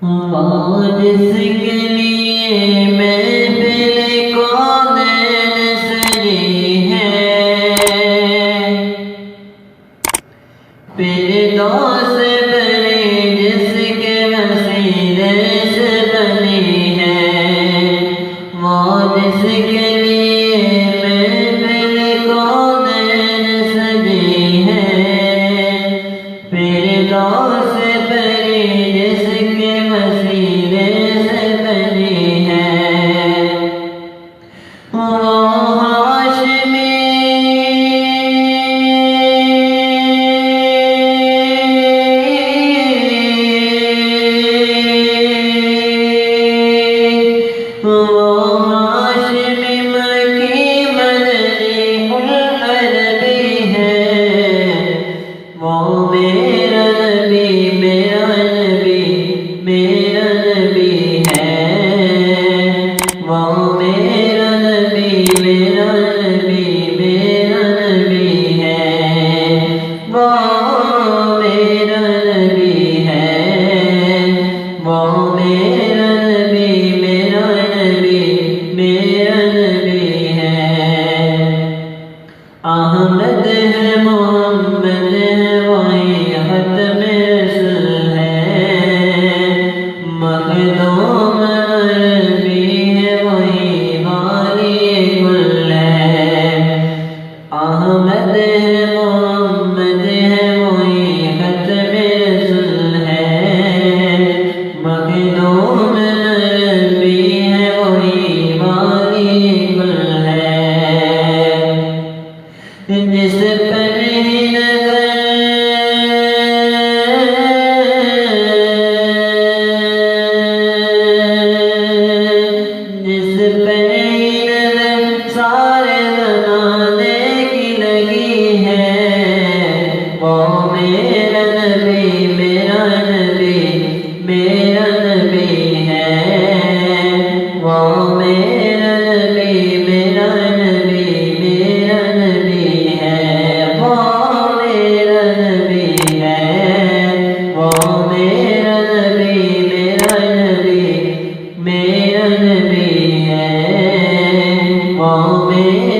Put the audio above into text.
وہ جس کے لیے محفل کونین سجی ہے، فردوس بری جس کے وسیلے سے بنی ہے، وہ جس کے لیے محفل کونین سجی ہے، فردوس بری جس کے وسیلے سے بنی ہے، وہ ہاشمی احمد ہے، محمد ہے، وہی ختم رسول ہے، مخدوم عربی ہے، وہی والی کل ہے، احمد ہے، محمد ہے، وہی ختم رسول ہے، مخدوم عربی ہے، وہی والی کل ہے، جس پر ہی نظر سارے زمانے کی لگی ہے، وہ میرا نبی میرا نبی میرا نبی ہے، وہ میرا نبی میرا نبی میرا نبی ہے، وہ میرا نبی ہے، وہ میرا نبی میرا نبی میرا نبی ہے، وہ میرا